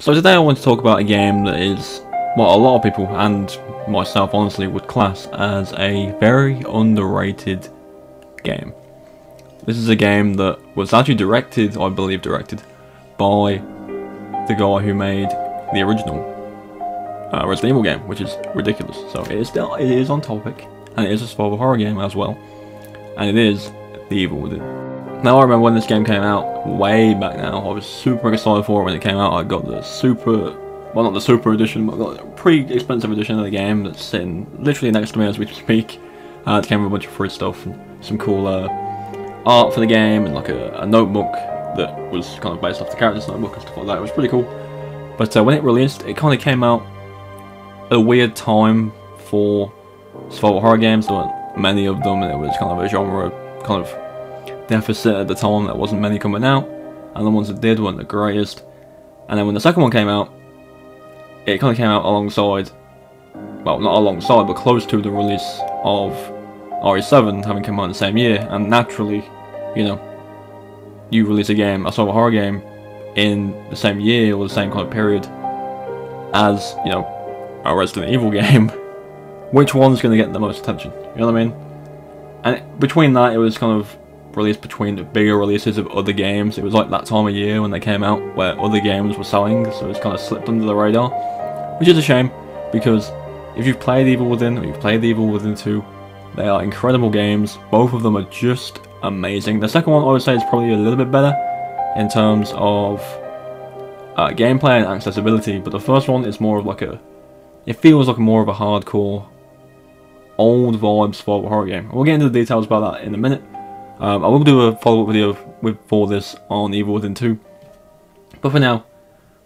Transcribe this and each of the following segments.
So today I want to talk about a game that is, well, a lot of people, and myself honestly, would class as a very underrated game. This is a game that was actually directed, I believe directed, by the guy who made the original Resident Evil game, which is ridiculous. So it is on topic, and it is a survival horror game as well, and it is The Evil Within. Now I remember when this game came out, way back now, I was super excited for it when it came out. I got the super, well not the super edition, but I got a pretty expensive edition of the game that's sitting literally next to me as we speak. It came with a bunch of free stuff and some cool art for the game, and like a notebook that was kind of based off the character's notebook and stuff like that. It was pretty cool. But when it released, it kind of came out at a weird time for survival horror games. There weren't many of them, and it was kind of a genre kind of deficit at the time. There wasn't many coming out, and the ones that did weren't the greatest. And then when the second one came out, it kind of came out alongside, well, not alongside, but close to the release of RE7 having come out in the same year. And naturally, you know, you release a game, a survival horror game, in the same year or the same kind of period as, you know, a Resident Evil game, which one's going to get the most attention? You know what I mean? And between that, it was kind of released between the bigger releases of other games. It was like that time of year when they came out where other games were selling, so it's kind of slipped under the radar, which is a shame, because if you've played Evil Within or you've played Evil Within 2, they are incredible games. Both of them are just amazing. The second one I would say is probably a little bit better in terms of gameplay and accessibility, but the first one is more of like it feels like more of a hardcore old vibes survival horror game. We'll get into the details about that in a minute. I will do a follow-up video for this on Evil Within 2, but for now,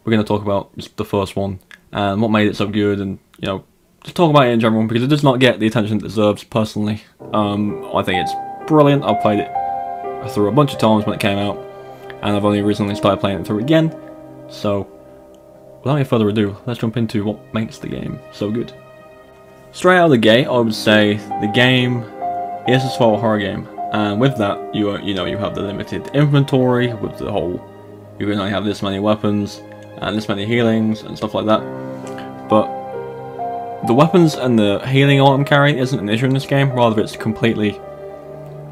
we're going to talk about just the first one and what made it so good, and, you know, just talk about it in general, because it does not get the attention it deserves, personally. I think it's brilliant. I've played it through a bunch of times when it came out, and I've only recently started playing it through again, so without any further ado, let's jump into what makes the game so good. Straight out of the gate, I would say the game is a survival horror game. And with that, you have the limited inventory with the whole, you can only have this many weapons and this many healings and stuff like that. But the weapons and the healing item carry isn't an issue in this game. Rather, it's completely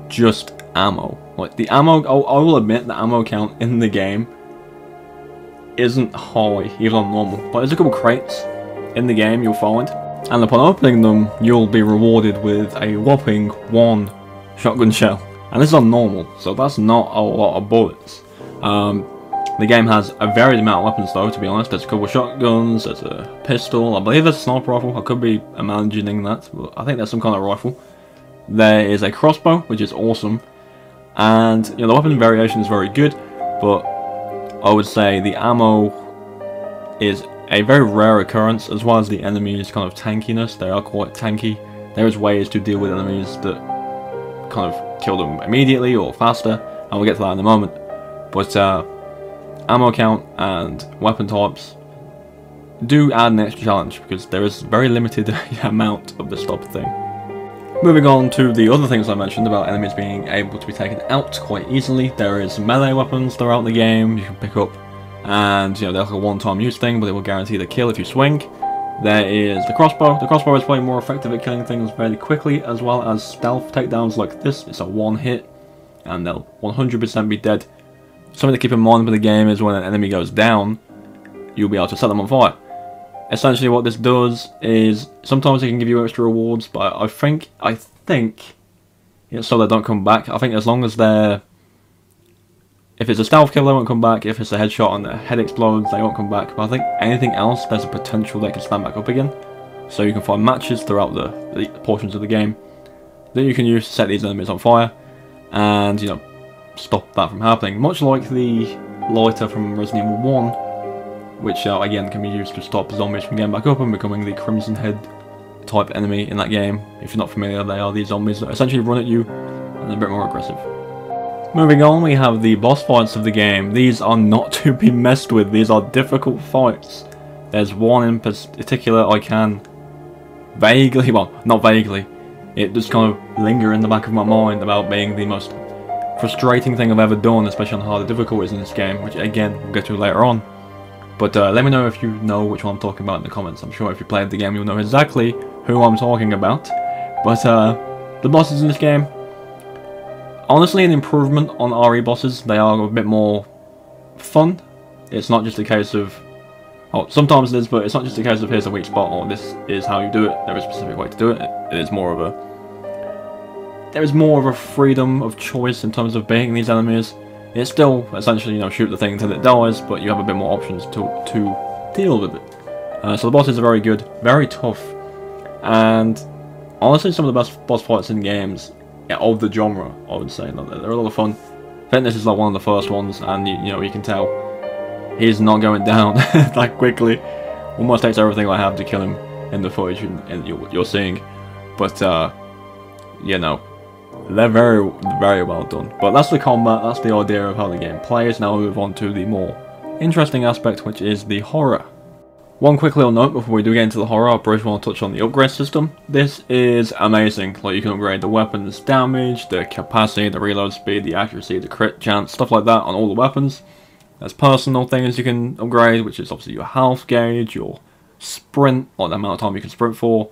just ammo. Like the ammo, I will admit, the ammo count in the game isn't high, even on normal. But there's a couple crates in the game you'll find, and upon opening them, you'll be rewarded with a whopping 1 shotgun shell, and this is on normal, so that's not a lot of bullets. The game has a varied amount of weapons though, to be honest. There's a couple of shotguns, there's a pistol, I believe there's a sniper rifle, I could be imagining that, but I think there's some kind of rifle. There is a crossbow, which is awesome, and you know, the weapon variation is very good, but I would say the ammo is a very rare occurrence, as well as the enemies' kind of tankiness. They are quite tanky. There is ways to deal with enemies that kind of kill them immediately or faster, and we'll get to that in a moment. But ammo count and weapon types do add an extra challenge, because there is very limited amount of this type of thing. Moving on to the other things I mentioned about enemies being able to be taken out quite easily, there is melee weapons throughout the game you can pick up, and you know, they're like a one-time use thing, but they will guarantee the kill if you swing. There is the crossbow. The crossbow is probably more effective at killing things very quickly, as well as stealth takedowns like this. It's a one hit, and they'll 100% be dead. Something to keep in mind with the game is when an enemy goes down, you'll be able to set them on fire. Essentially what this does is, sometimes it can give you extra rewards, but I think, you know, so they don't come back. I think as long as they're, if it's a stealth kill, they won't come back. If it's a headshot and their head explodes, they won't come back. But I think anything else, there's a potential they can stand back up again. So you can find matches throughout the portions of the game that you can use to set these enemies on fire, and, you know, stop that from happening. Much like the lighter from Resident Evil 1, which again can be used to stop zombies from getting back up and becoming the Crimson Head type enemy in that game. If you're not familiar, they are these zombies that essentially run at you and they're a bit more aggressive. Moving on, we have the boss fights of the game. These are not to be messed with. These are difficult fights. There's one in particular I can vaguely, well, not vaguely, it just kind of linger in the back of my mind about being the most frustrating thing I've ever done, especially on harder difficulties in this game, which again, we'll get to later on. But let me know if you know which one I'm talking about in the comments. I'm sure if you played the game, you'll know exactly who I'm talking about. But the bosses in this game, honestly, an improvement on RE bosses. They are a bit more fun. It's not just a case of, oh, sometimes it is, but it's not just a case of here's a weak spot or this is how you do it. There is a specific way to do it. It is more of a freedom of choice in terms of beating these enemies. It's still essentially, you know, shoot the thing until it dies, but you have a bit more options to deal with it. So the bosses are very good, very tough, and honestly some of the best boss fights in games of the genre, I would say. They're a lot of fun. I think this is like one of the first ones, and you know, you can tell he's not going down that quickly. Almost takes everything I have to kill him in the footage and you're seeing, but you know, they're very, very well done. But that's the combat, that's the idea of how the game plays. Now we move on to the more interesting aspect, which is the horror. One quick little note before we do get into the horror, I briefly want to touch on the upgrade system. This is amazing. Like, you can upgrade the weapon's damage, the capacity, the reload speed, the accuracy, the crit chance, stuff like that on all the weapons. There's personal things you can upgrade, which is obviously your health gauge, your sprint, like the amount of time you can sprint for,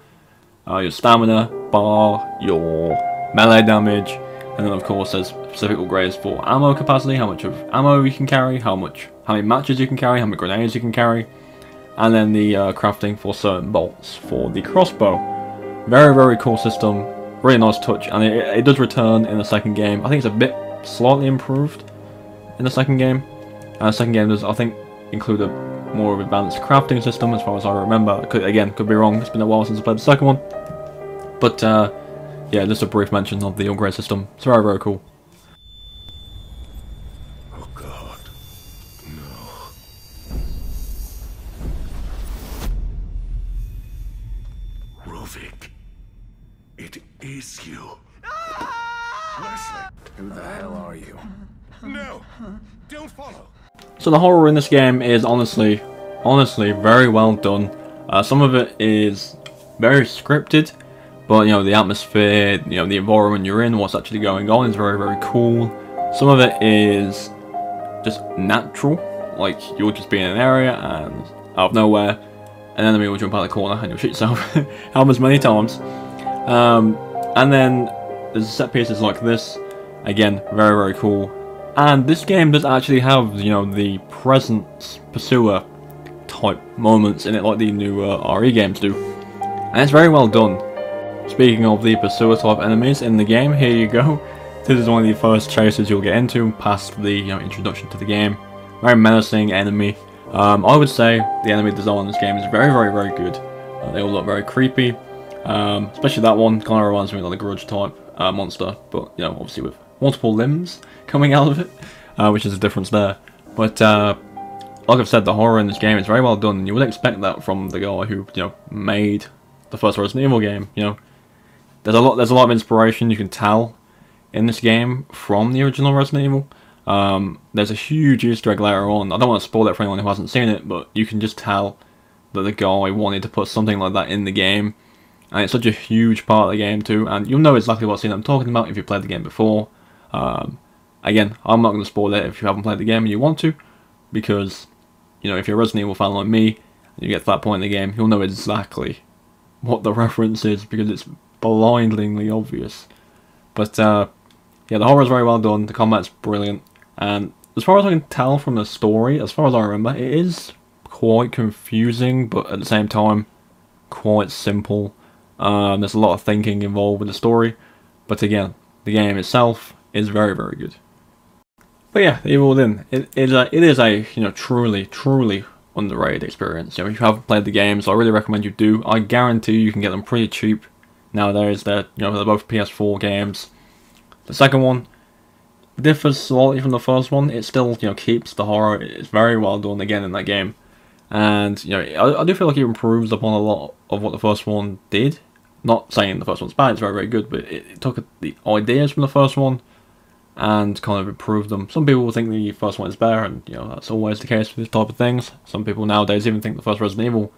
your stamina bar, your melee damage, and then of course there's specific upgrades for ammo capacity, how much of ammo you can carry, how many matches you can carry, how many grenades you can carry, and then the crafting for certain bolts for the crossbow. Very, very cool system, really nice touch, and it does return in the second game. I think it's a bit slightly improved in the second game. And the second game does, I think, include a more advanced crafting system as far as I remember. Could be wrong, it's been a while since I played the second one. But yeah, just a brief mention of the upgrade system. It's very, very cool. Oh God, no. Ruvik, it is you. Leslie, Who the hell are you? no, don't follow. So the horror in this game is honestly very well done. Some of it is very scripted, but you know, the atmosphere, you know, the environment you're in, what's actually going on is very, very cool. Some of it is just natural, like you'll just be in an area and out of nowhere an enemy will jump out of the corner and you'll shoot yourself happens many times. And then there's set pieces like this, again, very, very cool. And this game does actually have, you know, the presence pursuer type moments in it, like the new RE games do, and it's very well done. Speaking of the pursuer type enemies in the game, here you go. This is one of the first chases you'll get into past the, you know, introduction to the game. Very menacing enemy. I would say the enemy design in this game is very, very, very good. They all look very creepy, especially that one. Kind of reminds me of the Grudge type monster, but you know, obviously with multiple limbs coming out of it, which is a difference there. But like I've said, the horror in this game is very well done, and you would expect that from the guy who, you know, made the first Resident Evil game. You know, there's a lot of inspiration you can tell in this game from the original Resident Evil. There's a huge Easter egg later on. I don't want to spoil it for anyone who hasn't seen it, but you can just tell that the guy wanted to put something like that in the game, and it's such a huge part of the game too. And you'll know exactly what scene I'm talking about if you played the game before. Again, I'm not going to spoil it if you haven't played the game and you want to, because, you know, if you're a Resident Evil fan like me, and you get to that point in the game, you'll know exactly what the reference is, because it's blindingly obvious. But yeah, the horror is very well done, the combat's brilliant, and as far as I can tell from the story, as far as I remember, it is quite confusing, but at the same time, quite simple. There's a lot of thinking involved with the story, but again, the game itself is very, very good. But yeah, Evil Within, it is a you know, truly underrated experience. You know, if you haven't played the games, I really recommend you do. I guarantee you can get them pretty cheap nowadays. They're both PS4 games. The second one differs slightly from the first one. It still, you know, keeps the horror. It's very well done again in that game, and you know, I do feel like it improves upon a lot of what the first one did. Not saying the first one's bad; it's very, very good, but it took the ideas from the first one and kind of improved them. Some people will think the first one is better, and you know, that's always the case with this type of things. Some people nowadays even think the first Resident Evil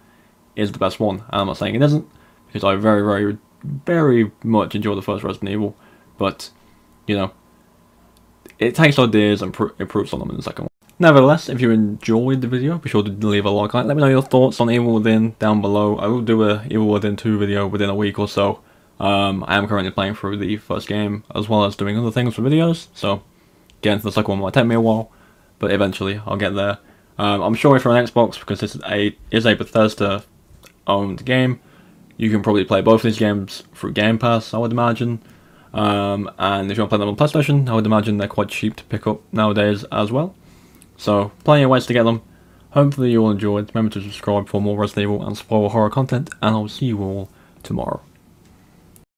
is the best one, and I'm not saying it isn't, because I very, very, very much enjoy the first Resident Evil, but you know, it takes ideas and improves on them in the second one. Nevertheless, if you enjoyed the video, be sure to leave a like on it. Let me know your thoughts on Evil Within down below. I will do a Evil Within 2 video within a week or so. I am currently playing through the first game, as well as doing other things for videos, so getting to the second one might take me a while, but eventually I'll get there. I'm sure if you're on Xbox, because this is a Bethesda-owned game, you can probably play both of these games through Game Pass, I would imagine. And if you want to play them on PlayStation, I would imagine they're quite cheap to pick up nowadays as well. So, plenty of ways to get them. Hopefully you all enjoyed. Remember to subscribe for more Resident Evil and spoiler horror content, and I'll see you all tomorrow.